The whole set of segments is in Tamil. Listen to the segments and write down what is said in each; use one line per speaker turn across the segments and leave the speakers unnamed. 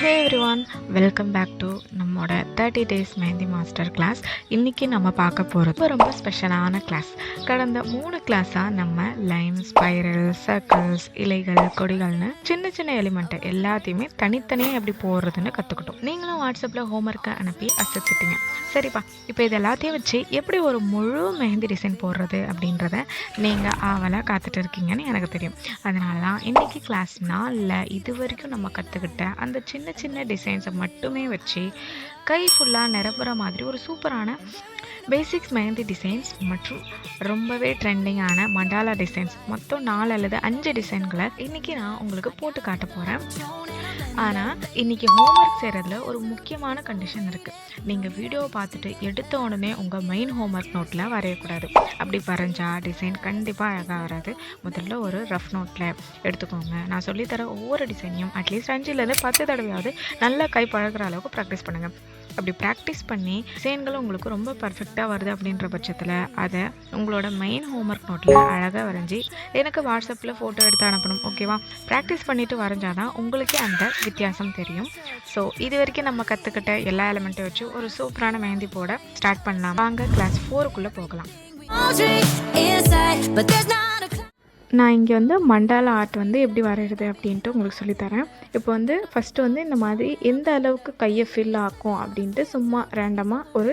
Hey everyone, welcome back to நம்மளோட 30 டேஸ் மெஹந்தி மாஸ்டர் கிளாஸ். இன்றைக்கி நம்ம பார்க்க போகிறது ரொம்ப ஸ்பெஷலான கிளாஸ். கடந்த 3 கிளாஸாக நம்ம லைன், ஸ்பைரல், சர்க்கிள்ஸ், இலைகள், கொடிகள்னு சின்ன சின்ன எலிமெண்ட்டை எல்லாத்தையுமே தனித்தனியாக எப்படி போடுறதுன்னு கற்றுக்கிட்டோம். நீங்களும் வாட்ஸ்அப்பில் ஹோம்ஒர்க்கை அனுப்பி அசத்திட்டீங்க. சரிப்பா, இப்போ இது எல்லாத்தையும் வச்சு எப்படி ஒரு முழு மெஹந்தி டிசைன் போடுறது அப்படின்றத நீங்கள் ஆவலாக காத்துட்டு இருக்கீங்கன்னு எனக்கு தெரியும். அதனால தான் இன்றைக்கி கிளாஸ் நாளில் இது வரைக்கும் நம்ம கற்றுக்கிட்ட அந்த சின்ன சின்ன டிசைன்ஸை மட்டுமே வச்சு கை ஃபுல்லாக நிரப்புற மாதிரி ஒரு சூப்பரான பேசிக்ஸ் மெஹந்தி டிசைன்ஸ் மற்றும் ரொம்பவே ட்ரெண்டிங்கான மண்டாலா டிசைன்ஸ் மொத்தம் 4 அல்லது 5 டிசைன்களை இன்றைக்கி நான் உங்களுக்கு போட்டு காட்ட போகிறேன். ஆனால் இன்றைக்கி ஹோம்ஒர்க் செய்கிறதுல ஒரு முக்கியமான கண்டிஷன் இருக்குது. நீங்கள் வீடியோவை பார்த்துட்டு எடுத்த உடனே உங்கள் மெயின் ஹோம்ஒர்க் நோட்டில் வரையக்கூடாது. அப்படி வரைஞ்சால் டிசைன் கண்டிப்பாக அழகாக வராது. முதல்ல ஒரு ரஃப் நோட்டில் எடுத்துக்கோங்க. நான் சொல்லித்தர ஒவ்வொரு டிசைனையும் அட்லீஸ்ட் 5லேருந்து 10 தடவையாவது நல்லா கை பழகிற அளவுக்கு ப்ராக்டிஸ் பண்ணுங்கள். அப்படி ப்ராக்டிஸ் பண்ணி டிசைன்கள் உங்களுக்கு ரொம்ப பர்ஃபெக்டாக வருது அப்படின்ற பட்சத்தில் அதை உங்களோட மெயின் ஹோம்ஒர்க் நோட்டில் அழகாக வரைஞ்சி எனக்கு வாட்ஸ்அப்பில் ஃபோட்டோ எடுத்து அனுப்பணும். ஓகேவா? ப்ராக்டிஸ் பண்ணிவிட்டு வரைஞ்சாதான் உங்களுக்கே அந்த வித்தியாசம் தெரியும். ஸோ இது வரைக்கும் நம்ம கற்றுக்கிட்ட எல்லா எலிமெண்ட்டையும் வச்சு ஒரு சூப்பரான மெஹந்தி போட ஸ்டார்ட் பண்ணலாம். வாங்க கிளாஸ் 4க்குள்ளே போகலாம். நான் இங்கே மண்டாலா ஆர்ட் எப்படி வரைகிறது அப்படின்ட்டு உங்களுக்கு சொல்லித்தரேன். இப்போ ஃபஸ்ட்டு இந்த மாதிரி எந்த அளவுக்கு கையை ஃபில் ஆக்கும் அப்படின்ட்டு சும்மா ரேண்டமாக ஒரு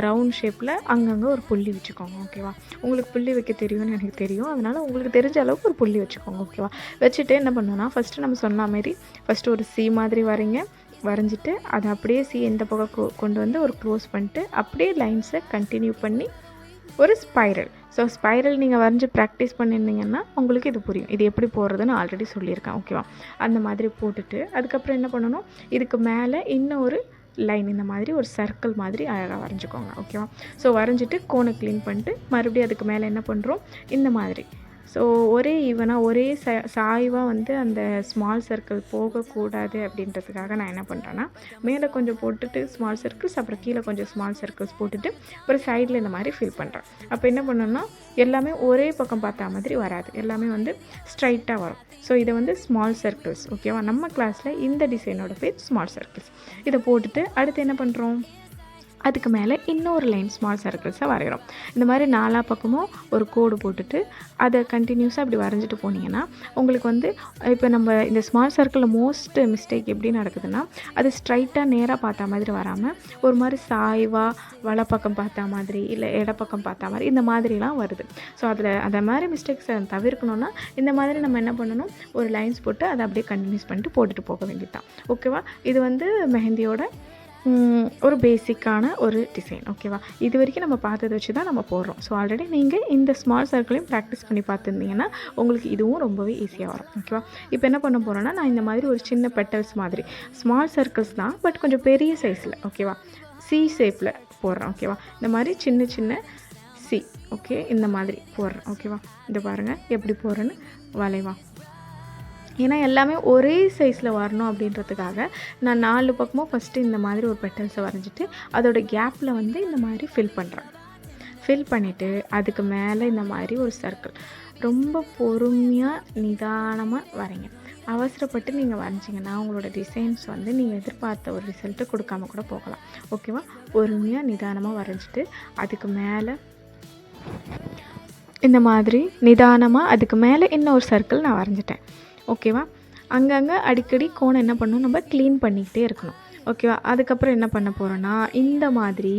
ரவுண்ட் ஷேப்பில் அங்கங்கே ஒரு புள்ளி வச்சுக்கோங்க. ஓகேவா? உங்களுக்கு புள்ளி வைக்க தெரியும்னு எனக்கு தெரியும். அதனால் உங்களுக்கு தெரிஞ்ச அளவுக்கு ஒரு புள்ளி வச்சுக்கோங்க. ஓகேவா? வச்சுட்டு என்ன பண்ணணும்னா, ஃபஸ்ட்டு நம்ம சொன்ன மாதிரி ஃபஸ்ட்டு ஒரு சி மாதிரி வரைஞ்சிட்டு அதை அப்படியே சி இந்த பக்கம் கொண்டு ஒரு க்ளோஸ் பண்ணிட்டு அப்படியே லைன்ஸை கண்டினியூ பண்ணி ஒரு ஸ்பைரல். ஸோ ஸ்பைரல் நீங்கள் வரைஞ்சி ப்ராக்டிஸ் பண்ணியிருந்தீங்கன்னா உங்களுக்கு இது புரியும். இது எப்படி போடுறதுன்னு ஆல்ரெடி சொல்லியிருக்கேன். ஓகேவா? அந்த மாதிரி போட்டுட்டு அதுக்கப்புறம் என்ன பண்ணணும், இதுக்கு மேலே இன்னும் ஒரு லைன் இந்த மாதிரி ஒரு சர்க்கிள் மாதிரி அழகாக வரைஞ்சிக்கோங்க. ஓகேவா? ஸோ வரைஞ்சிட்டு கோனை க்ளீன் பண்ணிட்டு மறுபடியும் அதுக்கு மேலே என்ன பண்ணுறோம், இந்த மாதிரி ஸோ ஒரே ஈவனாக ஒரே சாய்வாக அந்த ஸ்மால் சர்க்கிள் போகக்கூடாது அப்படின்றதுக்காக நான் என்ன பண்ணுறேன்னா, மேலே கொஞ்சம் போட்டுட்டு ஸ்மால் சர்க்கிள்ஸ், அப்புறம் கீழே கொஞ்சம் ஸ்மால் சர்க்கிள்ஸ் போட்டுட்டு அப்புறம் சைடில் இந்த மாதிரி ஃபில் பண்ணுறேன். அப்போ என்ன பண்ணணும்னா எல்லாமே ஒரே பக்கம் பார்த்தா மாதிரி வராது, எல்லாமே ஸ்ட்ரைட்டாக வரும். ஸோ இதை ஸ்மால் சர்க்கிள்ஸ். ஓகேவா? நம்ம கிளாஸில் இந்த டிசைனோட பேர் ஸ்மால் சர்க்கிள்ஸ். இதை போட்டுட்டு அடுத்து என்ன பண்ணுறோம், அதுக்கு மேலே இன்னொரு லைன் ஸ்மால் சர்க்கிள்ஸை வரைகிறோம். இந்த மாதிரி 4 பக்கமும் ஒரு கோடு போட்டுட்டு அதை கண்டினியூஸாக அப்படி வரைஞ்சிட்டு போனீங்கன்னா உங்களுக்கு இப்போ நம்ம இந்த ஸ்மால் சர்க்கிளில் மோஸ்ட் மிஸ்டேக் எப்படி நடக்குதுன்னா, அது ஸ்ட்ரைட்டாக நேராக பார்த்தா மாதிரி வராமல் ஒரு மாதிரி சாய்வாக வலப்பக்கம் பார்த்தா மாதிரி இல்லை இடப்பக்கம் பார்த்தா மாதிரி இந்த மாதிரிலாம் வருது. ஸோ அதை மாதிரி மிஸ்டேக்ஸை தவிர்க்கணுன்னா இந்த மாதிரி நம்ம என்ன பண்ணணும், ஒரு லைன்ஸ் போட்டு அதை அப்படியே கண்டினியூஸ் பண்ணிட்டு போட்டுட்டு போக வேண்டியதுதான். ஓகேவா? இது மெஹந்தியோட ஒரு பேசிக்கான ஒரு டிசைன். ஓகேவா? இது வரைக்கும் நம்ம பார்த்ததை வச்சு தான் நம்ம போடுறோம். ஸோ ஆல்ரெடி நீங்கள் இந்த ஸ்மால் சர்க்கிளையும் ப்ராக்டிஸ் பண்ணி பார்த்துருந்தீங்கன்னா உங்களுக்கு இதுவும் ரொம்பவே ஈஸியாக வரும். ஓகேவா? இப்போ என்ன பண்ண போகிறோன்னா, நான் இந்த மாதிரி ஒரு சின்ன பெட்டல்ஸ் மாதிரி ஸ்மால் சர்க்கிள்ஸ் தான், பட் கொஞ்சம் பெரிய சைஸில். ஓகேவா? சி ஷேப்பில் போடுறேன். ஓகேவா? இந்த மாதிரி சின்ன சின்ன சி. ஓகே, இந்த மாதிரி போடுறேன். ஓகேவா? இந்த பாருங்கள் எப்படி போடுறேன்னு வளைவா. ஏன்னா எல்லாமே ஒரே சைஸில் வரணும் அப்படின்றதுக்காக நான் 4 பக்கமும் ஃபஸ்ட்டு இந்த மாதிரி ஒரு பெட்டல்ஸை வரைஞ்சிட்டு அதோட கேப்பில் இந்த மாதிரி ஃபில் பண்ணுறேன். ஃபில் பண்ணிவிட்டு அதுக்கு மேலே இந்த மாதிரி ஒரு சர்க்கிள். ரொம்ப பொறுமையாக நிதானமாக வரைங்க. அவசரப்பட்டு நீங்கள் வரைஞ்சிங்கன்னா உங்களோட டிசைன்ஸ் நீங்கள் எதிர்பார்த்த ஒரு ரிசல்ட்டை கொடுக்காம கூட போகலாம். ஓகேவா? பொறுமையாக நிதானமாக வரைஞ்சிட்டு அதுக்கு மேலே இந்த மாதிரி நிதானமாக அதுக்கு மேலே இன்னொரு சர்க்கிள் நான் வரைஞ்சிட்டேன். ஓகேவா? அங்கங்கே அடிக்கடி கோணம் என்ன பண்ணணும், நம்ம க்ளீன் பண்ணிக்கிட்டே இருக்கணும். ஓகேவா? அதுக்கப்புறம் என்ன பண்ண போகிறோன்னா, இந்த மாதிரி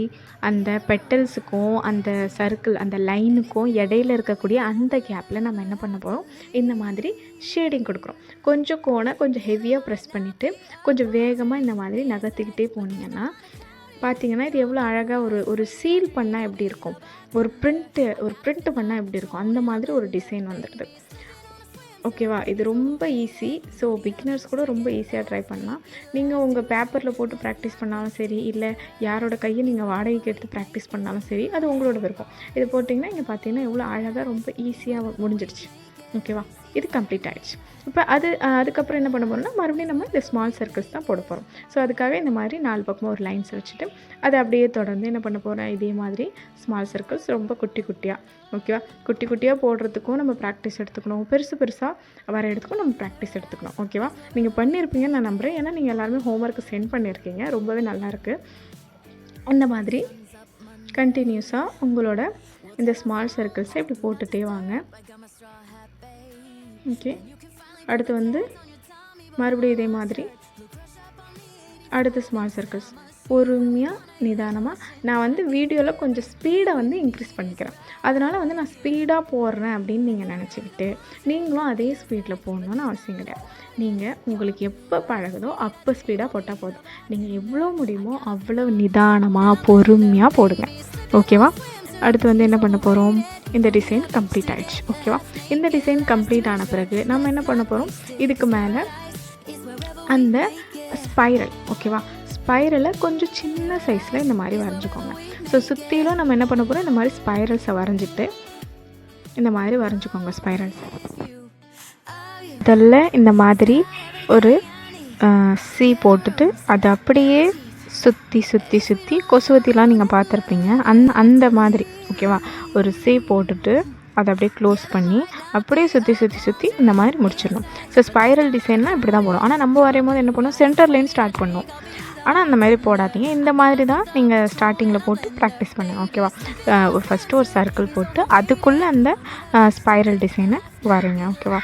அந்த பெட்டல்ஸுக்கும் அந்த சர்க்கிள் அந்த லைனுக்கும் இடையில இருக்கக்கூடிய அந்த கேப்பில் நம்ம என்ன பண்ண போகிறோம், இந்த மாதிரி ஷேடிங் கொடுக்குறோம். கொஞ்சம் கோணை கொஞ்சம் ஹெவியாக ப்ரெஸ் பண்ணிவிட்டு கொஞ்சம் வேகமாக இந்த மாதிரி நகர்த்திக்கிட்டே போனீங்கன்னா பார்த்தீங்கன்னா இது எவ்வளோ அழகாக ஒரு சீல் பண்ணால் எப்படி இருக்கும், ஒரு பிரிண்ட் பண்ணால் எப்படி இருக்கும், அந்த மாதிரி ஒரு டிசைன் வந்துடுது. ஓகேவா? இது ரொம்ப ஈஸி. ஸோ பிகினர்ஸ் கூட ரொம்ப ஈஸியாக ட்ரை பண்ணலாம். நீங்கள் உங்கள் பேப்பரில் போட்டு ப்ராக்டிஸ் பண்ணாலும் சரி, இல்லை யாரோட கையை நீங்கள் வாடகைக்கு எடுத்து ப்ராக்டிஸ் பண்ணாலும் சரி, அது உங்களோட விருப்பம். இது போட்டிங்கன்னா இங்கே பார்த்தீங்கன்னா எவ்வளோ அழகாக ரொம்ப ஈஸியாக முடிஞ்சிடுச்சு. ஓகேவா? இது கம்ப்ளீட் ஆகிடுச்சு. இப்போ அதுக்கப்புறம் என்ன பண்ண போகிறோம்னா மறுபடியும் நம்ம இந்த ஸ்மால் சர்க்கிள்ஸ் தான் போட போகிறோம். ஸோ அதுக்காக இந்த மாதிரி 4 பக்கமும் ஒரு லைன்ஸ் வச்சுட்டு அதை அப்படியே தொடர்ந்து என்ன பண்ண போகிறேன், இதே மாதிரி ஸ்மால் சர்க்கிள்ஸ் ரொம்ப குட்டி குட்டியாக, ஓகேவா, குட்டி குட்டியாக போடுறதுக்கும் நம்ம ப்ராக்டிஸ் எடுத்துக்கணும், பெருசு பெருசாக வரைகிறதுக்கும் நம்ம ப்ராக்டிஸ் எடுத்துக்கணும். ஓகேவா, நீங்கள் பண்ணியிருப்பீங்கன்னு நான் நம்புகிறேன். ஏன்னா நீங்கள் எல்லாருமே ஹோம்ஒர்க்கு சென்ட் பண்ணியிருக்கீங்க, ரொம்பவே நல்லாயிருக்கு. இந்த மாதிரி கண்டினியூஸாக உங்களோட இந்த ஸ்மால் சர்க்கிள்ஸை இப்படி போட்டுகிட்டே வாங்க. ஓகே, அடுத்து வந்து மறுபடியும் இதே மாதிரி அடுத்த ஸ்மால் சர்க்கிள்ஸ் பொறுமையாக நிதானமாக. நான் வந்து வீடியோவில் கொஞ்சம் ஸ்பீடை வந்து இன்க்ரீஸ் பண்ணிக்கிறேன், அதனால் வந்து நான் ஸ்பீடாக போடுறேன் அப்படின்னு நீங்கள் நினச்சிக்கிட்டு நீங்களும் அதே ஸ்பீடில் போடணுன்னு அவசியம் கிடையாது. நீங்கள் உங்களுக்கு எப்போ பழகுதோ அப்போ ஸ்பீடாக போட்டால் போதும். நீங்கள் எவ்வளோ முடியுமோ அவ்வளோ நிதானமாக பொறுமையாக போடுங்க. ஓகேவா, அடுத்து வந்து என்ன பண்ண போகிறோம், இந்த டிசைன் கம்ப்ளீட் ஆகிடுச்சு. ஓகேவா, இந்த டிசைன் கம்ப்ளீட் ஆன பிறகு நம்ம என்ன பண்ண போகிறோம், இதுக்கு மேலே அந்த ஸ்பைரல், ஓகேவா, ஸ்பைரலை கொஞ்சம் சின்ன சைஸில் இந்த மாதிரி வரைஞ்சிக்கோங்க. ஸோ சுற்றிலும் நம்ம என்ன பண்ண போகிறோம், இந்த மாதிரி ஸ்பைரல்ஸை வரைஞ்சிட்டு இந்த மாதிரி வரைஞ்சிக்கோங்க ஸ்பைரல்ஸ். இதில் இந்த மாதிரி ஒரு சி போட்டுட்டு அதை அப்படியே சுற்றி சுற்றி சுற்றி கொசுவத்திலாம் நீங்கள் பார்த்துருப்பீங்க, அந்த மாதிரி, ஓகேவா, ஒரு சி போட்டுட்டு அதை அப்படியே க்ளோஸ் பண்ணி அப்படியே சுற்றி சுற்றி சுற்றி இந்த மாதிரி முடிச்சிடணும். ஸோ ஸ்பைரல் டிசைன்னால் இப்படி தான் போடும். ஆனால் நம்ம வரையும் போது என்ன பண்ணுவோம், சென்டர்லேருந்து ஸ்டார்ட் பண்ணுவோம். ஆனால் அந்த மாதிரி போடாதீங்க, இந்த மாதிரி தான் நீங்கள் ஸ்டார்டிங்கில் போட்டு ப்ராக்டிஸ் பண்ணுங்க. ஓகேவா, ஃபஸ்ட்டு ஒரு சர்க்கிள் போட்டு அதுக்குள்ளே அந்த ஸ்பைரல் டிசைனை வரைங்க. ஓகேவா,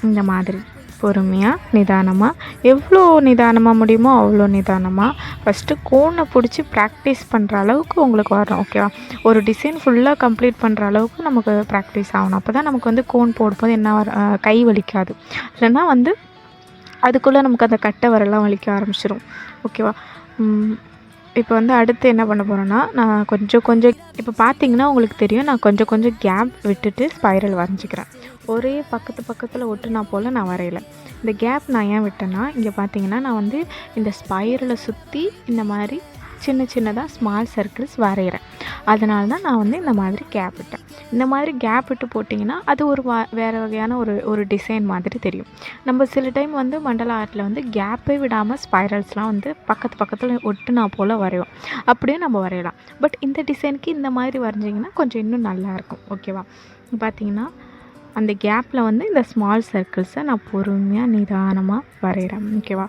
இந்த மாதிரி பொறுமையாக நிதானமாக, எவ்வளோ நிதானமாக முடியுமோ அவ்வளோ நிதானமாக ஃபஸ்ட்டு கோனை பிடிச்சி ப்ராக்டிஸ் பண்ணுற அளவுக்கு உங்களுக்கு வரணும். ஓகேவா, ஒரு டிசைன் ஃபுல்லாக கம்ப்ளீட் பண்ணுற அளவுக்கு நமக்கு ப்ராக்டிஸ் ஆகணும். அப்போ தான் நமக்கு வந்து கோன் போடும்போது என்ன கை வலிக்காது, இல்லைன்னா வந்து அதுக்குள்ளே நமக்கு அந்த கட்டை வரலாம் வலிக்க ஆரம்பிச்சிடும். ஓகேவா, இப்போ வந்து அடுத்து என்ன பண்ண போகிறேன்னா, நான் கொஞ்சம் இப்போ பார்த்தீங்கன்னா உங்களுக்கு தெரியும், நான் கொஞ்சம் கேப் விட்டுட்டு ஸ்பைரல் வரைஞ்சிக்கிறேன். ஒரே பக்கத்தில் ஒட்டுனா போல் நான் வரையலை. இந்த கேப் நான் ஏன் விட்டேன்னா, இங்கே பார்த்தீங்கன்னா நான் வந்து இந்த ஸ்பைரலை சுற்றி இந்த மாதிரி சின்னதாக ஸ்மால் சர்க்கிள்ஸ் வரைகிறேன். அதனால தான் நான் வந்து இந்த மாதிரி கேப் விட்டேன். இந்த மாதிரி கேப் விட்டு போட்டிங்கன்னா அது ஒரு வேறு வகையான ஒரு டிசைன் மாதிரி தெரியும். நம்ம சில டைம் வந்து மண்டலா ஆர்ட்டில் வந்து கேப்பே விடாமல் ஸ்பைரல்ஸ்லாம் வந்து பக்கத்தில் ஒட்டுனா போல் வரைவோம், அப்படியே நம்ம வரையலாம். பட் இந்த டிசைனுக்கு இந்த மாதிரி வரைஞ்சிங்கன்னா கொஞ்சம் இன்னும் நல்லாயிருக்கும். ஓகேவா, பார்த்தீங்கன்னா அந்த கேப்பில் வந்து இந்த ஸ்மால் சர்க்கிள்ஸை நான் பொறுமையாக நிதானமாக வரைகிறேன். ஓகேவா,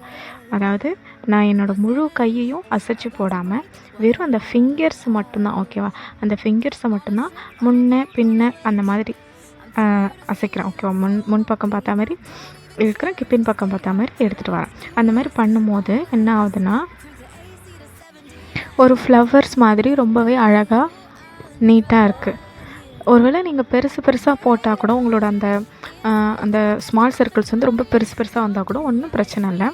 அதாவது நான் என்னோடய முழு கையையும் அசைச்சு போடாமல் வெறும் அந்த ஃபிங்கர்ஸ் மட்டும்தான், ஓகேவா, அந்த ஃபிங்கர்ஸை மட்டும்தான் முன்ன பின்ன அந்த மாதிரி அசைக்கிறேன். ஓகேவா, முன்பக்கம் பார்த்தா மாதிரி இருக்கிறேன், பின் பக்கம் பார்த்தா மாதிரி எடுத்துகிட்டு வரேன். அந்த மாதிரி பண்ணும்போது என்ன ஆகுதுன்னா ஒரு ஃப்ளவர்ஸ் மாதிரி ரொம்பவே அழகாக நீட்டாக இருக்குது. ஒருவேளை நீங்கள் பெருசாக போட்டால் கூட உங்களோட அந்த ஸ்மால் சர்க்கிள்ஸ் வந்து ரொம்ப பெருசாக வந்தால் கூட ஒன்றும் பிரச்சனை இல்லை,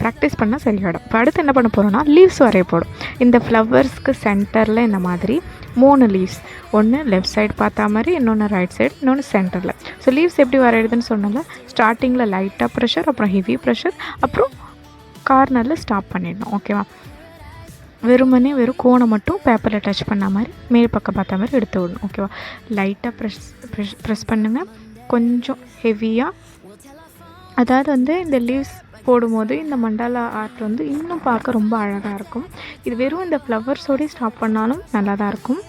ப்ராக்டிஸ் பண்ணால் சரியாயிடும். இப்போ அடுத்து என்ன பண்ண போகிறோன்னா லீவ்ஸ் வரைய போடும். இந்த ஃப்ளவர்ஸ்க்கு சென்டரில் இந்த மாதிரி 3 லீவ்ஸ், ஒன்று லெஃப்ட் சைடு பார்த்தா மாதிரி, இன்னொன்று ரைட் சைடு, இன்னொன்று சென்டரில். ஸோ லீவ்ஸ் எப்படி வரையிறதுன்னு சொன்னால ஸ்டார்டிங்கில் லைட்டாக ப்ரெஷர், அப்புறம் ஹெவி ப்ரெஷர், அப்புறம் கார்னரில் ஸ்டாப் பண்ணிடணும். ஓகேவா, வெறும் கோனை மட்டும் பேப்பரில் டச் பண்ண மாதிரி மேல் பக்கம் பார்த்தா மாதிரி எடுத்து விடணும். ஓகேவா, லைட்டாக ப்ரெஸ் பண்ணுங்கள், கொஞ்சம் ஹெவியாக. அதாவது வந்து இந்த லீவ்ஸ் போடும்போது இந்த மண்டாலா ஆர்ட் வந்து இன்னும் பார்க்க ரொம்ப அழகாக இருக்கும். இது வெறும் இந்த ஃப்ளவர்ஸோடய ஸ்டாப் பண்ணாலும் நல்லா தான் இருக்கும்.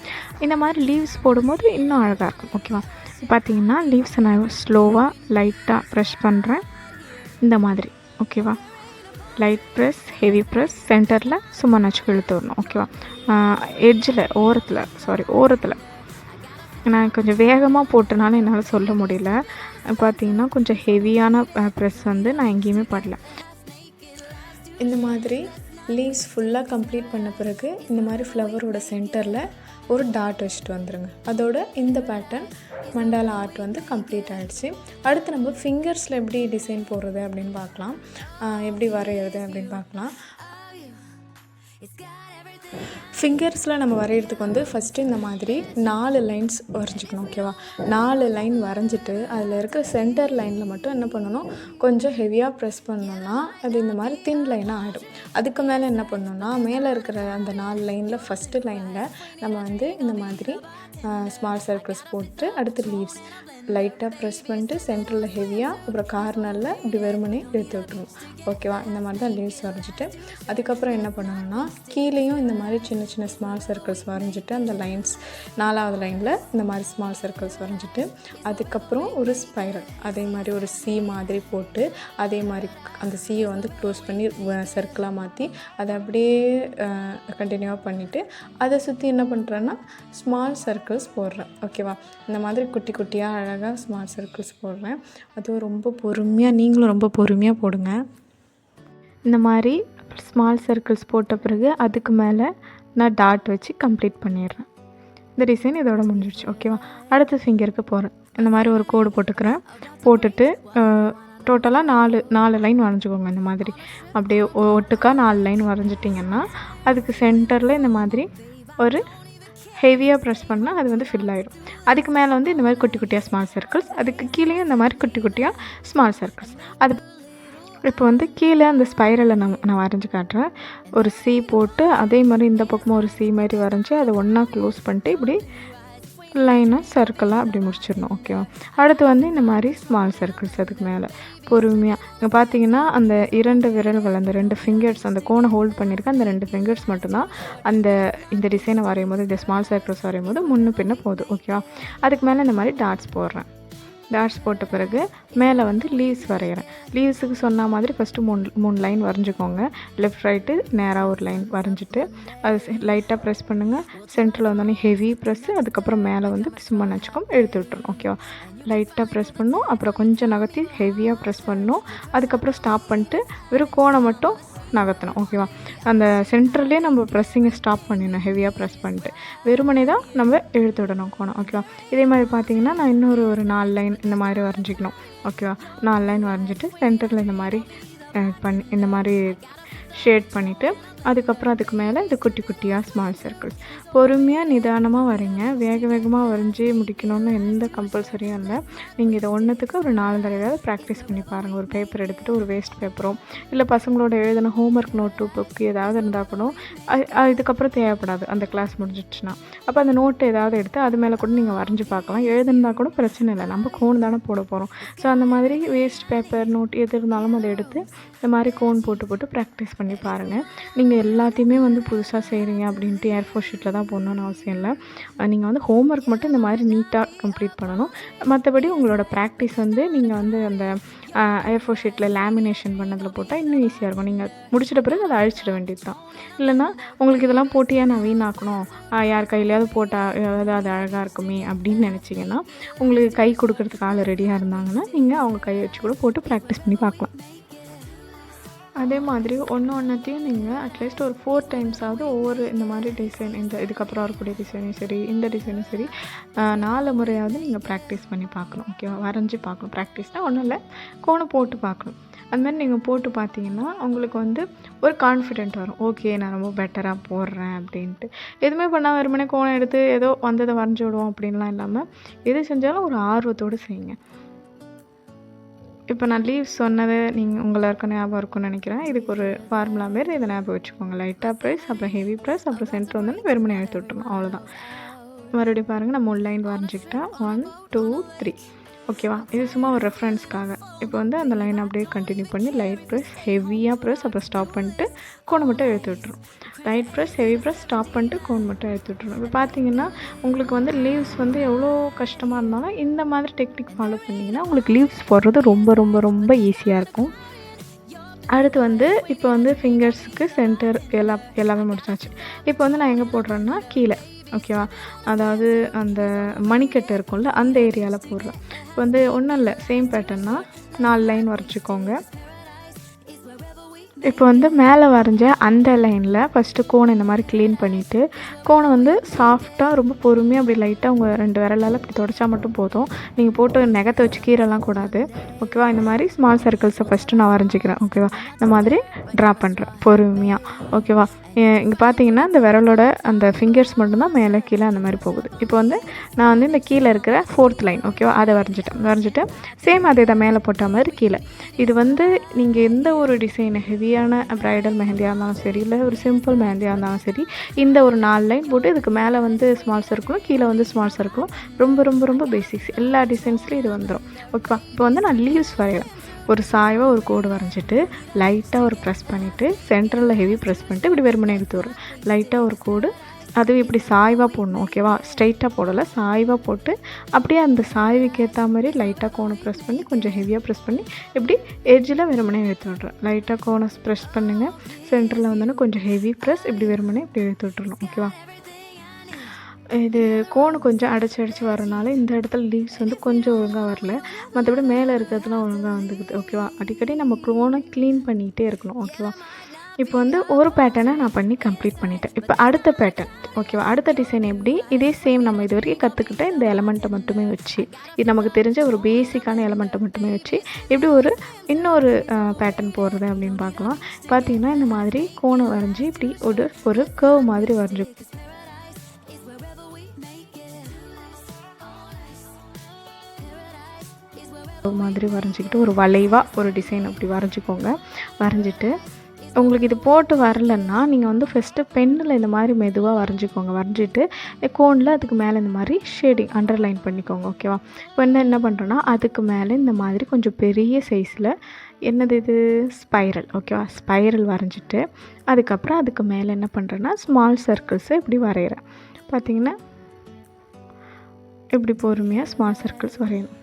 இந்த மாதிரி லீவ்ஸ் போடும்போது இன்னும் அழகாக இருக்கும். ஓகேவா, பார்த்தீங்கன்னா லீவ்ஸை நான் ஸ்லோவாக லைட்டாக ப்ரெஷ் பண்ணுறேன் இந்த மாதிரி. ஓகேவா, லைட் ப்ரெஸ், ஹெவி ப்ரெஸ், சென்டரில் சும்மா நச்சு இழுத்து வரணும். ஓகேவா, எட்ஜில் ஓரத்தில் நான் கொஞ்சம் வேகமாக போட்டனால என்னால் சொல்ல முடியல. பார்த்தீங்கன்னா கொஞ்சம் ஹெவியான ப்ரெஸ் வந்து நான் எங்கேயுமே படல. இந்த மாதிரி லீவ்ஸ் ஃபுல்லாக கம்ப்ளீட் பண்ண பிறகு இந்த மாதிரி ஃப்ளவரோட சென்டரில் ஒரு டாட் வச்சுட்டு வந்துடுங்க. அதோட இந்த பேட்டர்ன் மண்டாலா ஆர்ட் வந்து கம்ப்ளீட் ஆகிடுச்சு. அடுத்து நம்ம ஃபிங்கர்ஸில் எப்படி டிசைன் போடுறது அப்படின்னு பார்க்கலாம், எப்படி வரைகிறது அப்படின்னு பார்க்கலாம். ஃபிங்கர்ஸில் நம்ம வரைகிறதுக்கு வந்து ஃபஸ்ட்டு இந்த மாதிரி 4 லைன்ஸ் வரைஞ்சிக்கணும். ஓகேவா? 4 லைன் வரைஞ்சிட்டு அதில் இருக்கிற சென்டர் லைனில் மட்டும் என்ன பண்ணணும், கொஞ்சம் ஹெவியாக ப்ரெஸ் பண்ணோன்னா அது இந்த மாதிரி தின் லைனாக ஆகிடும். அதுக்கு மேலே என்ன பண்ணணும்னா, மேலே இருக்கிற அந்த 4 லைனில் ஃபஸ்ட்டு லைனில் நம்ம வந்து இந்த மாதிரி ஸ்மால் சர்க்கிள்ஸ் போட்டு அடுத்து லீவ்ஸ் லைட்டாக ப்ரெஸ் பண்ணிட்டு சென்டரில் ஹெவியாக அப்புறம் கார்னரில் இப்படி வெறுமனே எடுத்து விட்டுருணும். ஓகேவா? இந்த மாதிரி தான் லீவ்ஸ் வரைஞ்சிட்டு அதுக்கப்புறம் என்ன பண்ணணும்னா, கீழேயும் இந்த மாதிரி சின்ன சின்ன ஸ்மால் சர்க்கிள்ஸ் வரைஞ்சிட்டு அந்த லைன்ஸ் 4வது லைனில் இந்த மாதிரி ஸ்மால் சர்க்கிள்ஸ் வரைஞ்சிட்டு அதுக்கப்புறம் ஒரு ஸ்பைரல் அதே மாதிரி ஒரு சி மாதிரி போட்டு அதே மாதிரி அந்த சியை வந்து க்ளோஸ் பண்ணி சர்க்கிளாக மாற்றி அதை அப்படியே கண்டினியூவாக பண்ணிவிட்டு அதை சுற்றி என்ன பண்ணுறேன்னா ஸ்மால் சர்க்கிள்ஸ் போடுறேன். ஓகேவா? இந்த மாதிரி குட்டி குட்டியாக அழகாக ஸ்மால் சர்க்கிள்ஸ் போடுறேன். அதுவும் ரொம்ப பொறுமையாக, நீங்களும் ரொம்ப பொறுமையாக போடுங்க. இந்த மாதிரி ஸ்மால் சர்க்கிள்ஸ் போட்ட பிறகு அதுக்கு மேலே நான் டாட் வச்சு கம்ப்ளீட் பண்ணிடுறேன். இந்த டிசைன் இதோட முடிஞ்சிடுச்சு. ஓகேவா? அடுத்த ஃபிங்கருக்கு போகிறேன். இந்த மாதிரி ஒரு கோடு போட்டுக்கிறேன். போட்டுட்டு டோட்டலாக 4 லைன் வரைஞ்சிக்கோங்க. இந்த மாதிரி அப்படியே ஒட்டுக்காக 4 லைன் வரைஞ்சிட்டிங்கன்னா அதுக்கு சென்டரில் இந்த மாதிரி ஒரு ஹெவியாக ப்ரெஸ் பண்ணால் அது வந்து ஃபில் ஆகிடும். அதுக்கு மேலே வந்து இந்த மாதிரி குட்டி குட்டியாக ஸ்மால் சர்க்கிள்ஸ், அதுக்கு கீழேயும் இந்த மாதிரி குட்டி குட்டியாக ஸ்மால் சர்க்கிள்ஸ். அது இப்போ வந்து கீழே அந்த ஸ்பைரலை நான் வரைஞ்சி காட்டுறேன். ஒரு சி போட்டு அதே மாதிரி இந்த பக்கமும் ஒரு சி மாதிரி வரைஞ்சி அதை ஒன்றா க்ளோஸ் பண்ணிட்டு இப்படி லைனாக சர்க்கிளாக அப்படி முடிச்சிடணும். ஓகேவா? அடுத்து வந்து இந்த மாதிரி ஸ்மால் சர்க்கிள்ஸ் அதுக்கு மேலே பொறுமையாக இங்கே பார்த்தீங்கன்னா அந்த 2 விரல்கள் அந்த 2 ஃபிங்கர்ஸ் அந்த கோனை ஹோல்ட் பண்ணியிருக்கேன். அந்த 2 ஃபிங்கர்ஸ் மட்டும்தான் இந்த டிசைனை வரையும் போது, இந்த ஸ்மால் சர்க்கிள்ஸ் வரையும் போது முன்ன பின்ன போகுது. ஓகேவா? அதுக்கு மேலே இந்த மாதிரி டாட்ஸ் போடுறேன். டாட்ஸ் போட்ட பிறகு மேலே வந்து லீவ்ஸ் வரைகிறேன். லீவ்ஸுக்கு சொன்ன மாதிரி ஃபஸ்ட்டு 3 லைன் வரைஞ்சிக்கோங்க. லெஃப்ட் ரைட்டு நேராக ஒரு லைன் வரைஞ்சிட்டு அது லைட்டாக ப்ரெஸ் பண்ணுங்கள். சென்டரில் வந்தோடனே ஹெவி ப்ரெஸ்ஸு, அதுக்கப்புறம் மேலே வந்து சும்மா நச்சுக்கோம் எடுத்து விட்டுருணும். ஓகேவா? லைட்டாக ப்ரெஸ் பண்ணணும், அப்புறம் கொஞ்சம் நகர்த்தி ஹெவியாக ப்ரெஸ் பண்ணணும். அதுக்கப்புறம் ஸ்டாப் பண்ணிட்டு வெறும் கோனை மட்டும் நகர்த்தணும். ஓகேவா? அந்த சென்டர்லேயே நம்ம ப்ரெஸ்ஸிங்கை ஸ்டாப் பண்ணிடணும். ஹெவியாக ப்ரெஸ் பண்ணிட்டு வெறுமனே தான் நம்ம இழுத்து விடணும் கோணம். ஓகேவா? இதே மாதிரி பார்த்தீங்கன்னா நான் இன்னொரு 4 லைன் இந்த மாதிரி வரைஞ்சிக்கணும். ஓகேவா? 4 லைன் வரைஞ்சிட்டு சென்டரில் இந்த மாதிரி இந்த மாதிரி ஷேட் பண்ணிவிட்டு அதுக்கப்புறம் அதுக்கு மேலே இது குட்டி குட்டியாக ஸ்மால் சர்க்கிள்ஸ் பொறுமையாக நிதானமாக வரைங்க. வேக வேகமாக வரைஞ்சி முடிக்கணும்னு எந்த கம்பல்சரியும் இல்லை. நீங்கள் இதை ஒன்றுத்துக்கு ஒரு 4 தடவையாவது ப்ராக்டிஸ் பண்ணி பாருங்கள். ஒரு பேப்பர் எடுத்துகிட்டு ஒரு வேஸ்ட் பேப்பரோ இல்லை பசங்களோட எழுதின ஹோம்ஒர்க் நோட்டு புக்கு ஏதாவது இருந்தால் கூட இதுக்கப்புறம் தேவைப்படாது அந்த கிளாஸ் முடிஞ்சிடுச்சுன்னா. அப்போ அந்த நோட்டு ஏதாவது எடுத்து அது மேலே கூட நீங்கள் வரைஞ்சி பார்க்கலாம். எழுதுனா கூட பிரச்சனை இல்லை, நம்ம கோன் தானே போட போகிறோம். ஸோ அந்த மாதிரி வேஸ்ட் பேப்பர் நோட் எது இருந்தாலும் அதை எடுத்து இந்த மாதிரி கோன் போட்டு ப்ராக்டிஸ் பண்ணி பாருங்கள். நீங்கள் எல்லாத்தையுமே வந்து புதுசாக செய்கிறீங்க அப்படின்ட்டு ஏர்ஃபோர் ஷீட்டில் தான் போடணுன்னு அவசியம் இல்லை. நீங்கள் வந்து ஹோம்ஒர்க் மட்டும் இந்த மாதிரி நீட்டாக கம்ப்ளீட் பண்ணணும். மற்றபடி உங்களோட ப்ராக்டிஸ் வந்து நீங்கள் வந்து அந்த ஏர்ஃபோர் ஷீட்டில் லேமினேஷன் பண்ணதில் போட்டால் இன்னும் ஈஸியாக இருக்கும். நீங்கள் முடிச்சிட்ட பிறகு அதை அழிச்சிட வேண்டியது தான். இல்லைன்னா உங்களுக்கு இதெல்லாம் போட்டியாக நான் வீணாக்கணும், யார் கையிலையாவது போட்டால் ஏதாவது அது அழகாக இருக்குமே அப்படின்னு நினச்சிங்கன்னா உங்களுக்கு கை கொடுக்கறதுக்கு ஆள் ரெடியாக இருந்தாங்கன்னா நீங்கள் அவங்க கையை வச்சு கூட போட்டு ப்ராக்டிஸ் பண்ணி பார்க்கலாம். அதே மாதிரி ஒன்றுத்தையும் நீங்கள் அட்லீஸ்ட் ஒரு 4 டைம்ஸாவது ஒவ்வொரு இந்த மாதிரி டிசைன் இதுக்கப்புறம் வரக்கூடிய டிசைனும் சரி இந்த டிசைனும் சரி 4 முறையாவது நீங்கள் ப்ராக்டிஸ் பண்ணி பார்க்கணும். ஓகேவா? வரைஞ்சி பார்க்கணும். ப்ராக்டிஸ்னால் ஒன்றும் இல்லை, கோணை போட்டு பார்க்கணும். அதுமாதிரி நீங்கள் போட்டு பார்த்தீங்கன்னா உங்களுக்கு வந்து ஒரு கான்ஃபிடென்ட் வரும். ஓகே, நான் ரொம்ப பெட்டராக போடுறேன் அப்படின்ட்டு. எதுவுமே பண்ணால் வெறுமனே கோணம் எடுத்து ஏதோ வந்ததை வரைஞ்சி விடுவோம் அப்படின்லாம் இல்லாமல் எது செஞ்சாலும் ஒரு ஆர்வத்தோடு செய்யுங்க. இப்போ நான் லீவ்ஸ் சொன்னது உங்களுக்கு ஞாபகம் இருக்கும்னு நினைக்கிறேன். இதுக்கு ஒரு ஃபார்முலா மாரி இதை ஞாபகம் வச்சுக்கோங்க. லைட்டாக ப்ரெஸ், அப்புறம் ஹெவி ப்ரெஸ், அப்புறம் சென்டர் வந்தோடனே வெறுமனே எடுத்து விட்டுருணும். அவ்வளோதான். மறுபடியும் பாருங்கள், நான் 3 லைன் வரைஞ்சிக்கிட்டேன். 1 2 3. ஓகேவா? இது சும்மா ஒரு ரெஃபரன்ஸ்க்காக. இப்போ வந்து அந்த லைன் அப்படியே கண்டினியூ பண்ணி லைட் ப்ரெஸ், ஹெவியாக ப்ரெஸ், அப்புறம் ஸ்டாப் பண்ணிட்டு கோனை மட்டும் எடுத்து விட்டுரும். Light press, heavy press, stop பண்ணிட்டு கோன் மட்டும் எடுத்து விட்டுரும். இப்போ பார்த்தீங்கன்னா உங்களுக்கு வந்து லீவ்ஸ் வந்து எவ்வளோ கஷ்டமாக இருந்தாலும் இந்த மாதிரி டெக்னிக் ஃபாலோ பண்ணிங்கன்னா உங்களுக்கு லீவ்ஸ் போடுறது ரொம்ப ரொம்ப ரொம்ப ஈஸியாக இருக்கும். அடுத்து வந்து இப்போ வந்து ஃபிங்கர்ஸுக்கு சென்டர் எல்லாமே முடிச்சாச்சு. இப்போ வந்து நான் எங்கே போடுறேன்னா கீழே. ஓகேவா? அதாவது அந்த மணிக்கட்டு இருக்கும்ல அந்த ஏரியாவில் போடுறேன். இப்போ வந்து ஒன்றும் இல்லை, சேம் பேட்டர்னா 4 லைன் வரைச்சிக்கோங்க. இப்போ வந்து மேலே வரைஞ்ச அந்த லைனில் ஃபஸ்ட்டு கோனை இந்த மாதிரி க்ளீன் பண்ணிவிட்டு கோனை வந்து சாஃப்டாக ரொம்ப பொறுமையாக அப்படி லைட்டாக உங்கள் 2 விரலால் இப்படி தொடச்சா மட்டும் போதும். நீங்கள் போட்டு நகத்தை வச்சு கீரைலாம் கூடாது. ஓகேவா? இந்த மாதிரி ஸ்மால் சர்க்கிள்ஸை ஃபஸ்ட்டு நான் வரைஞ்சிக்கிறேன். ஓகேவா? இந்த மாதிரி ட்ரா பண்ணுறேன் பொறுமையாக. ஓகேவா? இங்கே பார்த்தீங்கன்னா இந்த விரலோட அந்த ஃபிங்கர்ஸ் மட்டும்தான் மேலே கீழே அந்த மாதிரி போகுது. இப்போ வந்து நான் வந்து இந்த கீழே இருக்கிற 4th லைன் ஓகேவா, அதை வரைஞ்சிட்டு சேம் அதே தான் மேலே போட்ட மாதிரி கீழே. இது வந்து நீங்கள் எந்த ஒரு டிசைனு ஹெவியான ப்ரைடல் மெஹந்தியாக இருந்தாலும் சரி, இல்லை ஒரு சிம்பிள் மெஹந்தியாக இருந்தாலும் சரி, இந்த ஒரு 4 லைன் போட்டு இதுக்கு மேலே வந்து ஸ்மால் சர்க்கிளும் கீழே வந்து ஸ்மால் சர்க்கிளும் ரொம்ப ரொம்ப ரொம்ப பேசிக்ஸ். எல்லா டிசைன்ஸ்லையும் இது வந்துடும். ஓகேவா? இப்போ வந்து நான் லீவ்ஸ் வரைகிறேன். ஒரு சாய்வாக ஒரு கோடு வரைஞ்சிட்டு லைட்டாக ஒரு ப்ரெஸ் பண்ணிவிட்டு சென்டரில் ஹெவி ப்ரெஸ் பண்ணிட்டு இப்படி வெறுமனே எடுத்து வரும். லைட்டாக ஒரு கோடு, அதுவும் இப்படி சாய்வாக போடணும். ஓகேவா? ஸ்ட்ரைட்டாக போடலை, சாய்வாக போட்டு அப்படியே அந்த சாய்வுக்கு ஏற்ற மாதிரி லைட்டாக கோனை ப்ரெஸ் பண்ணி கொஞ்சம் ஹெவியாக ப்ரெஸ் பண்ணி இப்படி எட்ஜில் வெறுமனே எடுத்து விட்றேன். லைட்டாக கோனை ப்ரெஸ் பண்ணுங்கள், சென்டரில் வந்தோன்னே கொஞ்சம் ஹெவி ப்ரெஸ், இப்படி வெறுமனே இப்படி எடுத்து விட்டுறணும். ஓகேவா? இது கோணு கொஞ்சம் அடிச்சு வரனால இந்த இடத்துல லீவ்ஸ் வந்து கொஞ்சம் ஒழுங்காக வரல, மற்றபடி மேலே இருக்கிறதுலாம் ஒழுங்காக வந்துக்குது. ஓகேவா? அடிக்கடி நம்ம கோனை க்ளீன் பண்ணிகிட்டே இருக்கணும். ஓகேவா? இப்போ வந்து ஒரு பேட்டர்னை நான் பண்ணி கம்ப்ளீட் பண்ணிட்டேன். இப்போ அடுத்த பேட்டர்ன் ஓகேவா, அடுத்த டிசைன் எப்படி, இதே சேம் நம்ம இது வரைக்கும் கற்றுக்கிட்ட இந்த எலமெண்ட்டை மட்டுமே வச்சு, இது நமக்கு தெரிஞ்ச ஒரு பேசிக்கான எலமெண்ட்டை மட்டுமே வச்சு எப்படி ஒரு இன்னொரு பேட்டர்ன் போடுறது அப்படின்னு பார்க்கலாம். பார்த்தீங்கன்னா இந்த மாதிரி கோணை வரைஞ்சி இப்படி ஒரு கர்வ் மாதிரி வரைஞ்சி மாதிரி வரைஞ்சிக்கிட்டு ஒரு வளைவாக ஒரு டிசைன் அப்படி வரைஞ்சிக்கோங்க. வரைஞ்சிட்டு உங்களுக்கு இது போட்டு வரலன்னா நீங்கள் வந்து ஃபஸ்ட்டு பென்னில் இந்த மாதிரி மெதுவாக வரைஞ்சிக்கோங்க. வரைஞ்சிட்டு கோனில் அதுக்கு மேலே இந்த மாதிரி ஷேடிங் அண்டர்லைன் பண்ணிக்கோங்க. ஓகேவா? இப்போ என்ன பண்ணுறோன்னா அதுக்கு மேலே இந்த மாதிரி கொஞ்சம் பெரிய சைஸில் என்னது இது ஸ்பைரல். ஓகேவா? ஸ்பைரல் வரைஞ்சிட்டு அதுக்கப்புறம் அதுக்கு மேலே என்ன பண்ணுறேன்னா ஸ்மால் சர்க்கிள்ஸை இப்படி வரைகிறேன். பார்த்திங்கன்னா இப்படி பொறுமையாக ஸ்மால் சர்க்கிள்ஸ் வரையணும்.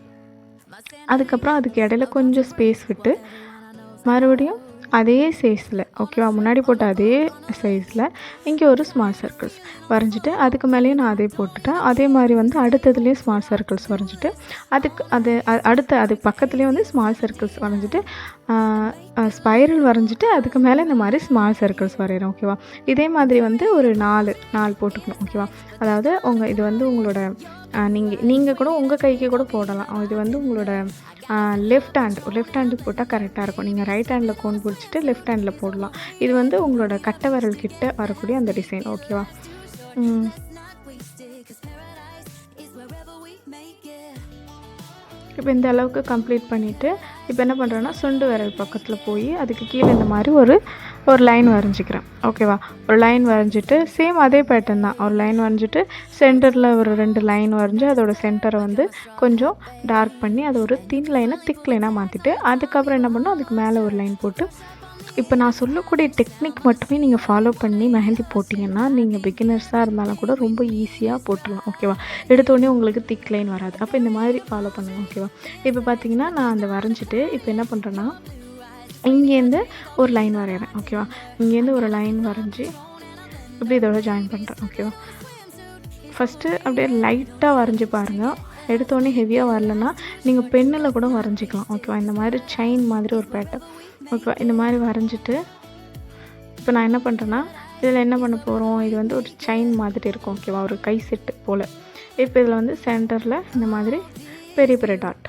அதுக்கப்புறம் அதுக்கு இடையில கொஞ்சம் ஸ்பேஸ் விட்டு மறுபடியும் அதே சைஸில் ஓகேவா, முன்னாடி போட்ட அதே சைஸில் இங்கே ஒரு ஸ்மால் சர்க்கிள்ஸ் வரைஞ்சிட்டு அதுக்கு மேலேயும் நான் அதே போட்டுட்டேன். அதே மாதிரி வந்து அடுத்ததுலேயும் ஸ்மால் சர்க்கிள்ஸ் வரைஞ்சிட்டு அதுக்கு பக்கத்துலேயே வந்து ஸ்மால் சர்க்கிள்ஸ் வரைஞ்சிட்டு ஸ்பைரல் வரைஞ்சிட்டு அதுக்கு மேலே இந்த மாதிரி ஸ்மால் சர்க்கிள்ஸ் வரைகிறோம். ஓகேவா? இதே மாதிரி வந்து ஒரு 4 போட்டுக்கணும். ஓகேவா? அதாவது இது வந்து உங்களோட நீங்கள் கூட உங்கள் கைக்கு கூட போடலாம். இது வந்து உங்களோட லெஃப்ட் ஹேண்டுக்கு போட்டால் கரெக்டாக இருக்கும். நீங்கள் ரைட் ஹேண்டில் கோன் பிடிச்சிட்டு லெஃப்ட் ஹேண்டில் போடலாம். இது வந்து உங்களோட கட்டை விரல் கிட்ட வரக்கூடிய அந்த டிசைன். ஓகேவா? இப்போ இந்த அளவுக்கு கம்ப்ளீட் பண்ணிவிட்டு இப்போ என்ன பண்ணுறேன்னா சுண்டு விரல் பக்கத்தில் போய் அதுக்கு கீழே இந்த மாதிரி ஒரு லைன் வரைஞ்சிக்கிறேன். ஓகேவா? ஒரு லைன் வரைஞ்சிட்டு சேம் அதே பேட்டர்ன் தான். ஒரு லைன் வரைஞ்சிட்டு சென்டரில் ஒரு 2 லைன் வரைஞ்சி அதோட சென்டரை வந்து கொஞ்சம் டார்க் பண்ணி அதை ஒரு திக் லைனாக மாற்றிட்டு அதுக்கப்புறம் என்ன பண்ணணும் அதுக்கு மேலே ஒரு லைன் போட்டு இப்போ நான் சொல்லக்கூடிய டெக்னிக் மட்டுமே நீங்கள் ஃபாலோ பண்ணி மெஹந்தி போட்டிங்கன்னா நீங்கள் பிகினர்ஸாக இருந்தாலும் கூட ரொம்ப ஈஸியாக போட்டுடலாம். ஓகேவா? எடுத்தோடனே உங்களுக்கு திக் லைன் வராது. அப்போ இந்த மாதிரி ஃபாலோ பண்ணுங்கள். ஓகேவா? இப்போ பார்த்தீங்கன்னா நான் அந்த வரைஞ்சிட்டு இப்போ என்ன பண்ணுறேன்னா இங்கேருந்து ஒரு லைன் வரைகிறேன். ஓகேவா? இங்கேருந்து ஒரு லைன் வரைஞ்சி இப்படி இதோட ஜாயின் பண்ணுறேன். ஓகேவா? ஃபஸ்ட்டு அப்படியே லைட்டாக வரைஞ்சி பாருங்கள். எடுத்தோடனே ஹெவியாக வரலன்னா நீங்கள் பெண்ணில் கூட வரைஞ்சிக்கலாம். ஓகேவா? இந்த மாதிரி செயின் மாதிரி ஒரு பேட்டர்ன். ஓகேவா? இந்த மாதிரி வரைஞ்சிட்டு இப்போ நான் என்ன பண்ணுறேன்னா இதில் என்ன பண்ண போகிறோம், இது வந்து ஒரு செயின் மாதிரி இருக்கும். ஓகேவா? ஒரு கை செட்டு போல். இப்போ இதில் வந்து சென்டரில் இந்த மாதிரி பெரிய பெரிய டாட்,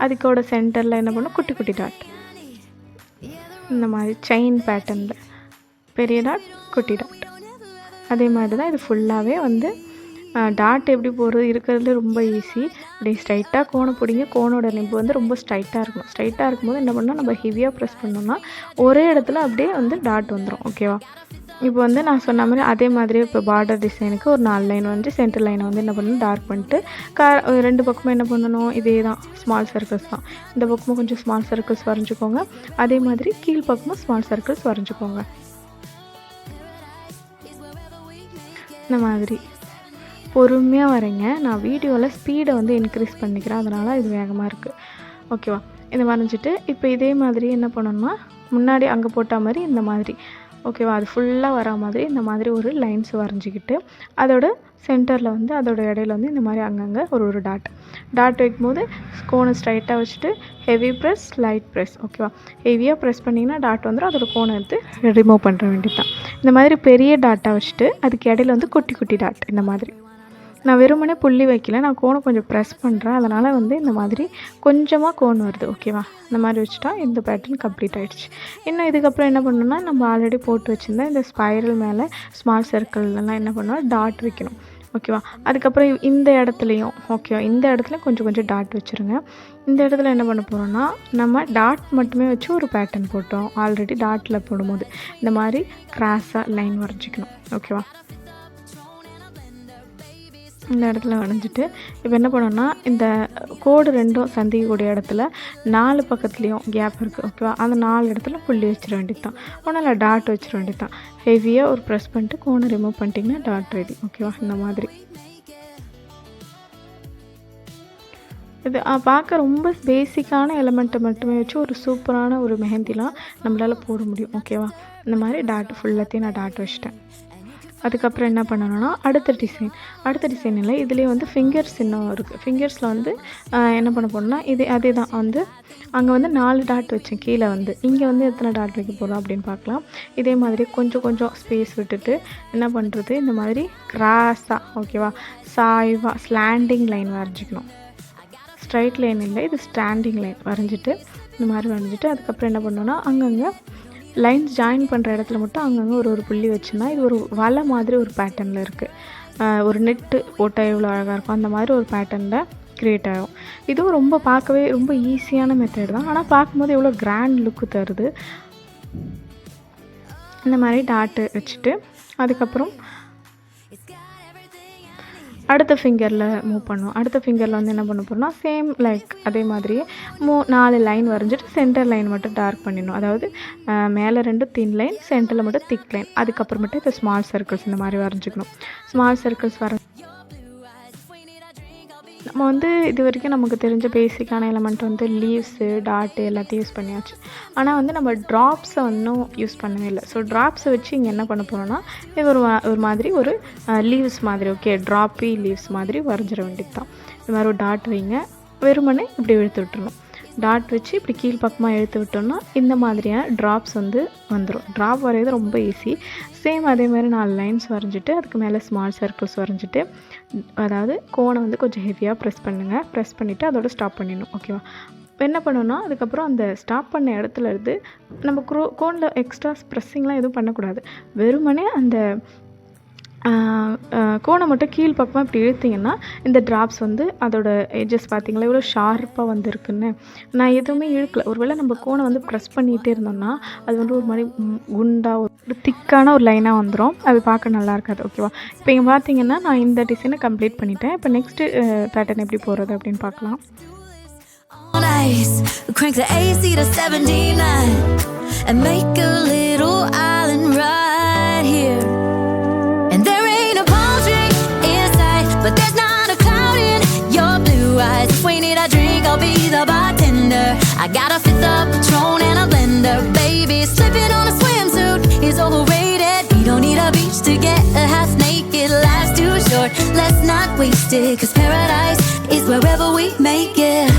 அதுக்கோட சென்டரில் என்ன பண்ணணும் குட்டி குட்டி டாட், இந்த மாதிரி செயின் பேட்டர்னில் பெரிய டாட் குட்டி டாட். அதே மாதிரி தான் இது ஃபுல்லாகவே வந்து டாட் எப்படி போடுறது இருக்கிறதுல ரொம்ப ஈஸி. அப்படி ஸ்ட்ரைட்டாக கோனை பிடிங்க. கோனோட நெம்பு வந்து ரொம்ப ஸ்ட்ரைட்டாக இருக்கணும். ஸ்ட்ரைட்டாக இருக்கும்போது என்ன பண்ணால் நம்ம ஹெவியாக ப்ரெஸ் பண்ணோம்னா ஒரே இடத்துல அப்படியே வந்து டாட் வந்துடும். ஓகேவா? இப்போ வந்து நான் சொன்ன மாதிரி அதே மாதிரி இப்போ பார்டர் டிசைனுக்கு ஒரு 4 லைன் வந்து சென்டர் லைனை வந்து என்ன பண்ணணும் டார்க் பண்ணிட்டு 2 பக்கமும் என்ன பண்ணணும் இதே தான் ஸ்மால் சர்க்கிள்ஸ் தான். இந்த பக்கமும் கொஞ்சம் ஸ்மால் சர்க்கிள்ஸ் வரைஞ்சிக்கோங்க. அதே மாதிரி கீழ் பக்கமும் ஸ்மால் சர்க்கிள்ஸ் வரைஞ்சிக்கோங்க. இந்த மாதிரி பொறுமையாக வரைங்க. நான் வீடியோவில் ஸ்பீடை வந்து இன்க்ரீஸ் பண்ணிக்கிறேன், அதனால் இது வேகமாக இருக்குது. ஓகேவா? இதை வரைஞ்சிட்டு இப்போ இதே மாதிரி என்ன பண்ணணும்னா முன்னாடி அங்கே போட்ட மாதிரி இந்த மாதிரி ஓகேவா அது ஃபுல்லாக வரா மாதிரி இந்த மாதிரி ஒரு லைன்ஸ் வரைஞ்சிக்கிட்டு அதோட சென்டரில் வந்து அதோட இடையில வந்து இந்த மாதிரி அங்கங்கே ஒரு டாட் வைக்கும்போது கோனை ஸ்ட்ரைட்டாக வச்சுட்டு ஹெவி ப்ரெஸ் லைட் ப்ரெஸ். ஓகேவா? ஹெவியாக ப்ரெஸ் பண்ணிங்கன்னா டாட் வந்துடும். அதோட கோனை எடுத்து ரிமூவ் பண்ணுற வேண்டியது தான். இந்த மாதிரி பெரிய டாட்டாக வச்சுட்டு அதுக்கு இடையில வந்து குட்டி குட்டி டாட் இந்த மாதிரி நான் வெறுமனே புள்ளி வைக்கல, நான் கோனை கொஞ்சம் ப்ரெஸ் பண்ணுறேன். அதனால் வந்து இந்த மாதிரி கொஞ்சமாக கோன் வருது. ஓகேவா? இந்த மாதிரி வச்சுட்டா இந்த பேட்டர்ன் கம்ப்ளீட் ஆகிடுச்சு. இன்னும் இதுக்கப்புறம் என்ன பண்ணணும்னா, நம்ம ஆல்ரெடி போட்டு வச்சுருந்தேன் இந்த ஸ்பைரல் மேலே ஸ்மால் சர்க்கிள்லாம் என்ன பண்ணணும், டாட் வைக்கணும். ஓகேவா? அதுக்கப்புறம் இந்த இடத்துலையும் ஓகேவா, இந்த இடத்துல கொஞ்சம் கொஞ்சம் டாட் வச்சுருங்க. இந்த இடத்துல என்ன பண்ண போகிறோன்னா, நம்ம டாட் மட்டுமே வச்சு ஒரு பேட்டர்ன் போட்டோம். ஆல்ரெடி டாட்டில் போடும்போது இந்த மாதிரி கிராஸாக லைன் வரைஞ்சிக்கணும். ஓகேவா? இந்த இடத்துல வரைஞ்சிட்டு இப்போ என்ன பண்ணோன்னா, இந்த கோடு ரெண்டும் சந்திக்கக்கூடிய இடத்துல 4 பக்கத்துலேயும் கேப் இருக்குது. ஓகேவா? அந்த 4 இடத்துல புள்ளி வச்சிட வேண்டியது தான். ஒன்றும் டாட் வச்சிட வேண்டியது தான். ஹெவியாக ஒரு ப்ரெஸ் பண்ணிட்டு கோனை ரிமூவ் பண்ணிட்டிங்கன்னா டாட் ரெடி. ஓகேவா? இந்த மாதிரி இது பார்க்க ரொம்ப பேசிக்கான எலமெண்ட்டை மட்டுமே வச்சு ஒரு சூப்பரான ஒரு மெஹந்திலாம் நம்மளால் போட முடியும். ஓகேவா? இந்த மாதிரி டாட் ஃபுல்லாத்தையும் நான் டாட் வச்சிட்டேன். அதுக்கப்புறம் என்ன பண்ணணும்னா, அடுத்த டிசைன் இல்லை, இதுலேயே வந்து ஃபிங்கர்ஸ் இன்னும் இருக்குது. ஃபிங்கர்ஸில் வந்து என்ன பண்ண போகிறோம்னா, அதே தான் வந்து அங்கே வந்து 4 டாட் வச்சேன் கீழே வந்து. இங்கே வந்து எத்தனை டாட் வைக்க போகிறோம் அப்படின்னு பார்க்கலாம். இதே மாதிரி கொஞ்சம் கொஞ்சம் ஸ்பேஸ் விட்டுட்டு என்ன பண்ணுறது, இந்த மாதிரி கிராஸாக ஓகேவா, சாய்வாக ஸ்லாண்டிங் லைன் வரைஞ்சிக்கணும். ஸ்ட்ரைட் லைன் இல்லை, இது ஸ்டாண்டிங் லைன் வரைஞ்சிட்டு இந்த மாதிரி வரைஞ்சிட்டு அதுக்கப்புறம் என்ன பண்ணோன்னா, அங்கங்கே லைன்ஸ் ஜாயின் பண்ணுற இடத்துல மட்டும் அங்கங்கே ஒரு புள்ளி வச்சுன்னா இது ஒரு வலை மாதிரி ஒரு பேட்டர்னில் இருக்குது. ஒரு நெட்டு போட்டால் எவ்வளோ அழகாக இருக்கும் அந்த மாதிரி ஒரு பேட்டர்னில் க்ரியேட் ஆகும். இதுவும் ரொம்ப பார்க்கவே ரொம்ப ஈஸியான மெத்தட் தான், ஆனால் பார்க்கும்போது எவ்வளோ கிராண்ட் லுக்கு தருது. இந்த மாதிரி டாட்டு வச்சுட்டு அதுக்கப்புறம் அடுத்த ஃபிங்கரில் மூவ் பண்ணுவோம். அடுத்த ஃபிங்கரில் வந்து என்ன பண்ண போகிறோம்னா, சேம் லைக் அதே மாதிரியே 4 லைன் வரைஞ்சிட்டு சென்டர் லைன் மட்டும் டார்க் பண்ணிடணும். அதாவது மேலே 2 தின் லைன், சென்டரில் மட்டும் திக் லைன். அதுக்கப்புறமேட்டு இப்போ ஸ்மால் சர்க்கிள்ஸ் இந்த மாதிரி வரைஞ்சிக்கணும். ஸ்மால் சர்க்கிள்ஸ் நம்ம வந்து இது வரைக்கும் நமக்கு தெரிஞ்ச பேசிக்கான எலமெண்ட் வந்து லீவ்ஸு, டாட்டு எல்லாத்தையும் யூஸ் பண்ணியாச்சு. ஆனால் வந்து நம்ம ட்ராப்ஸை இன்னும் யூஸ் பண்ணவே இல்லை. ஸோ ட்ராப்ஸை வச்சு இங்கே என்ன பண்ண போகிறோன்னா, இது ஒரு மாதிரி ஒரு லீவ்ஸ் மாதிரி ஓகே ட்ராப்பி லீவ்ஸ் மாதிரி வரைஞ்சிட வேண்டியது தான். இது மாதிரி ஒரு டாட் வைங்க, வெறுமனே இப்படி இழுத்து விட்டுறணும். டாட் வச்சு இப்படி கீழ் பக்கமாக இழுத்து விட்டோம்னா இந்த மாதிரியான ட்ராப்ஸ் வந்து வந்துடும். ட்ராப் வரைகிறது ரொம்ப ஈஸி. சேம் அதே மாதிரி 4 லைன்ஸ் வரைஞ்சிட்டு அதுக்கு மேலே ஸ்மால் சர்க்கிள்ஸ் வரைஞ்சிட்டு, அதாவது கோனை வந்து கொஞ்சம் ஹெவியாக ப்ரெஸ் பண்ணுங்கள். ப்ரெஸ் பண்ணிவிட்டு அதோட ஸ்டாப் பண்ணிடணும். ஓகேவா? என்ன பண்ணோன்னா, அதுக்கப்புறம் அந்த ஸ்டாப் பண்ண இடத்துல இருந்து நம்ம கோனில் எக்ஸ்ட்ரா ப்ரெஸ்ஸிங்லாம் எதுவும் பண்ணக்கூடாது. வெறுமனே அந்த கோனை மட்டும் கீழ் பக்கமாக இப்படி இழுத்திங்கன்னா இந்த ட்ராப்ஸ் வந்து அதோட எட்ஜஸ் பார்த்திங்களா எவ்வளோ ஷார்ப்பாக வந்துருக்குன்னு. நான் எதுவுமே இழுக்கல. ஒருவேளை நம்ம கோனை வந்து ப்ரெஸ் பண்ணிகிட்டே இருந்தோம்னா அது வந்து ஒரு மாதிரி குண்டாக ஒரு திக்கான ஒரு லைனாக வந்துடும். அது பார்க்க நல்லா இருக்காது. ஓகேவா? இப்போ இங்கே பார்த்திங்கன்னா நான் இந்த டிசைனை கம்ப்ளீட் பண்ணிட்டேன். இப்போ நெக்ஸ்ட்டு பேட்டர்ன் எப்படி போகிறது அப்படின்னு பார்க்கலாம். Crank the AC to 79 and make a little island right here. And there ain't a palm tree inside, but there's not a cloud in your blue eyes. If we need a drink, I'll be the bartender. I got a 5th of Patron and a blender. Baby, slipping on a swimsuit is overrated. We don't need a beach to get a half naked. Life's too short, let's not waste it. 'Cause paradise is wherever we make it.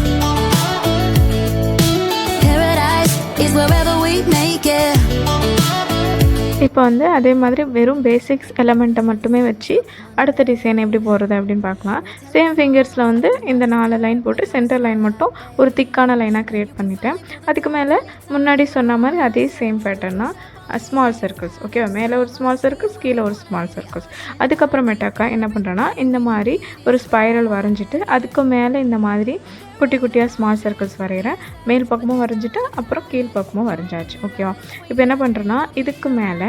இப்போ வந்து அதே மாதிரி வெறும் பேசிக்ஸ் எலமெண்ட்டை மட்டுமே வச்சு அடுத்த டிசைன் எப்படி போடுறது அப்படின்னு பார்க்கலாம். சேம் ஃபிங்கர்ஸில் வந்து இந்த 4 லைன் போட்டு சென்டர் லைன் மட்டும் ஒரு திக்கான லைனாக க்ரியேட் பண்ணிட்டேன். அதுக்கு மேலே முன்னாடி சொன்ன மாதிரி அதே சேம் பேட்டர்ன் தான். ஸ்மால் சர்க்கிள்ஸ் ஓகேவா, மேலே ஒரு ஸ்மால் சர்க்கிள்ஸ், கீழே ஒரு ஸ்மால் சர்க்கிள்ஸ். அதுக்கப்புறமேட்டாக்கா என்ன பண்ணுறேன்னா, இந்த மாதிரி ஒரு ஸ்பைரல் வரைஞ்சிட்டு அதுக்கு மேலே இந்த மாதிரி குட்டி குட்டியாக ஸ்மால் சர்க்கிள்ஸ் வரைகிறேன். மேல் பக்கமும் வரைஞ்சிட்டு அப்புறம் கீழ் பக்கமும் வரைஞ்சாச்சு. ஓகேவா? இப்போ என்ன பண்ணுறேன்னா, இதுக்கு மேலே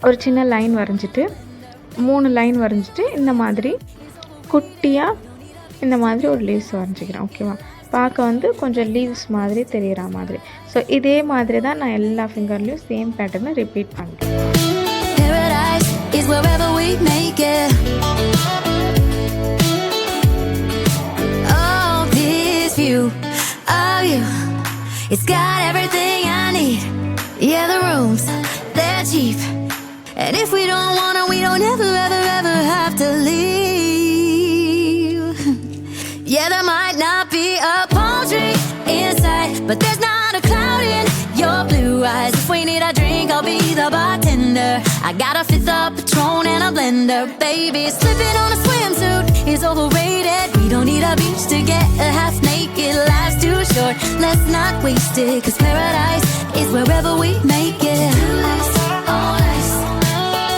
ஒரு சின்ன லைன் வரைஞ்சிட்டு 3 லைன் வரைஞ்சிட்டு இந்த மாதிரி குட்டியாக இந்த மாதிரி ஒரு லீவ்ஸ் வரைஞ்சிக்கிறேன். ஓகேவா? பார்க்க வந்து கொஞ்சம் லீவ்ஸ் மாதிரி தெரிகிற மாதிரி. ஸோ இதே மாதிரி தான் நான் எல்லா ஃபிங்கர்லேயும் சேம் பேட்டர்னை ரிப்பீட் பண்ணுறேன். It's got everything I need. Yeah, the rooms, they're cheap. And if we don't wanna, we don't ever, ever, ever have to leave. Yeah, there might not be a palm tree inside, but there's not a cloud in your blue eyes. If we need a drink, I'll be the bartender.
I got a fifth of Patron and a blender, baby. Slipping on a swimsuit is overrated. We don't need a beach to get a half naked. Life's too short, let's not waste it. Cause paradise is wherever we make it.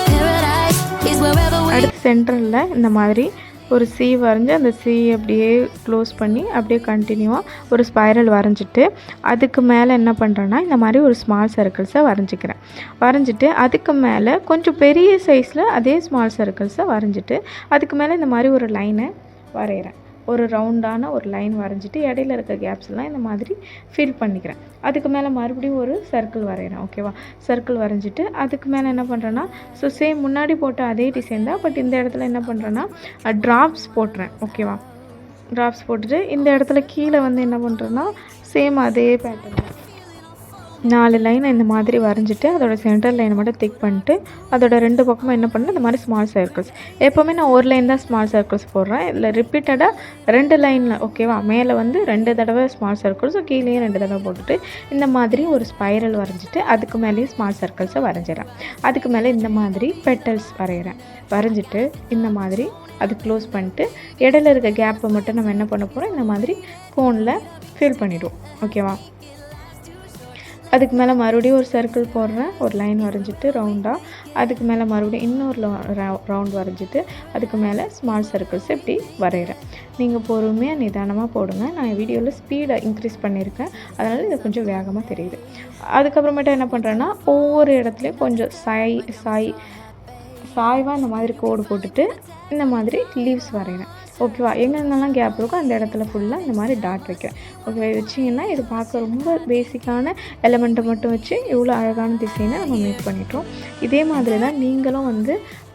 Paradise is wherever we.
அடுத்து சென்டரில் இந்த மாதிரி ஒரு சி வரைஞ்சி அந்த சி அப்படியே க்ளோஸ் பண்ணி அப்படியே கண்டினியூவாக ஒரு ஸ்பைரல் வரைஞ்சிட்டு அதுக்கு மேலே என்ன பண்ணுறேன்னா இந்த மாதிரி ஒரு ஸ்மால் சர்க்கிள்ஸை வரைஞ்சிட்டு அதுக்கு மேலே கொஞ்சம் பெரிய சைஸில் அதே ஸ்மால் சர்க்கிள்ஸை வரைஞ்சிட்டு அதுக்கு மேலே இந்த மாதிரி ஒரு லைனை வரைகிறேன். ஒரு ரவுண்டான ஒரு லைன் வரைஞ்சிட்டு இடையில இருக்க கேப்ஸ்லாம் இந்த மாதிரி ஃபில் பண்ணிக்கிறேன். அதுக்கு மேலே மறுபடியும் ஒரு சர்க்கிள் வரைகிறேன். ஓகேவா? சர்க்கிள் வரைஞ்சிட்டு அதுக்கு மேலே என்ன பண்ணுறேன்னா சேம் முன்னாடி போட்ட அதே டிசைன் தான், பட் இந்த இடத்துல என்ன பண்ணுறேன்னா ட்ராப்ஸ் போட்டுறேன். ஓகேவா? ட்ராப்ஸ் போட்டுட்டு இந்த இடத்துல கீழே என்ன பண்ணுறேன்னா சேம் அதே பேட்டர்ன் 4 லைனை இந்த மாதிரி வரைஞ்சிட்டு அதோட சென்டர் லைனை மட்டும் திக் பண்ணிட்டு அதோட 2 பக்கமும் என்ன பண்ணேன் இந்த மாதிரி ஸ்மால் சர்க்கிள்ஸ். எப்போவுமே நான் ஒரு லைன் தான் ஸ்மால் சர்க்கிள்ஸ் போடுறேன். இதில் ரிப்பீட்டடாக 2 லைனில் ஓகேவா மேலே 2 தடவை ஸ்மால் சர்க்கிள்ஸும் கீழேயும் 2 தடவை போட்டுட்டு இந்த மாதிரி ஒரு ஸ்பைரல் வரைஞ்சிட்டு அதுக்கு மேலேயும் ஸ்மால் சர்க்கிள்ஸை வரைஞ்சிடறேன். அதுக்கு மேலே இந்த மாதிரி பெட்டல்ஸ் வரைஞ்சிட்டு இந்த மாதிரி அது க்ளோஸ் பண்ணிட்டு இடையில இருக்க கேப்பை மட்டும் நம்ம என்ன பண்ண போகிறோம் இந்த மாதிரி கோனில் ஃபில் பண்ணிவிடுவோம். ஓகேவா? அதுக்கு மேலே மறுபடியும் ஒரு சர்க்கிள் போடுறேன், ஒரு லைன் வரைஞ்சிட்டு ரவுண்டாக அதுக்கு மேலே மறுபடியும் இன்னொரு ரவுண்ட் வரைஞ்சிட்டு அதுக்கு மேலே ஸ்மால் சர்க்கிள்ஸ் இப்படி வரைகிறேன். நீங்கள் பொறுமையாக நிதானமாக போடுங்க. நான் வீடியோவில் ஸ்பீடை இன்க்ரீஸ் பண்ணியிருக்கேன், அதனால் இது கொஞ்சம் வேகமாக தெரியுது. அதுக்கப்புறமேட்டு என்ன பண்ணுறேன்னா ஒவ்வொரு இடத்துலையும் கொஞ்சம் சாய்வாக இந்த மாதிரி கோடு போட்டுட்டு இந்த மாதிரி லீவ்ஸ் வரைகிறேன். ஓகேவா? எங்கெங்கெல்லாம் கேப் இருக்கோ அந்த இடத்துல ஃபுல்லாக இந்த மாதிரி டாட் வைக்கிறேன். ஓகே வச்சிங்கன்னா இது பார்க்க ரொம்ப பேசிக்கான எலமெண்ட்டை மட்டும் வச்சு இவ்வளோ அழகான டிசைனை நம்ம மேக் பண்ணிட்டோம். இதே மாதிரி தான் நீங்களும்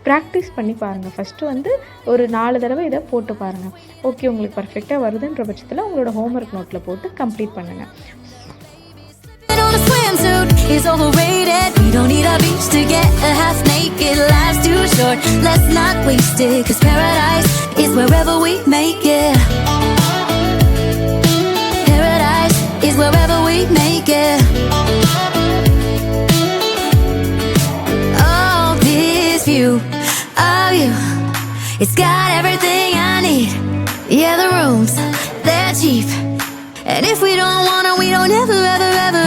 ப்ராக்டிஸ் பண்ணி பாருங்கள். ஃபஸ்ட்டு ஒரு 4 தடவை இதை போட்டு பாருங்கள். ஓகே உங்களுக்கு பர்ஃபெக்டாக வருதுன்ற பட்சத்தில் உங்களோட ஹோம்ஒர்க் நோட்டில் போட்டு கம்ப்ளீட் பண்ணுங்கள்.
Is overrated. We don't need a beach to get a half naked. Life's too short, let's not waste it. Cause paradise is wherever we make it. Paradise is wherever we make it. Oh, this view of you, it's got everything I need. Yeah, the rooms, they're cheap. And if we don't wanna, we don't ever, ever, ever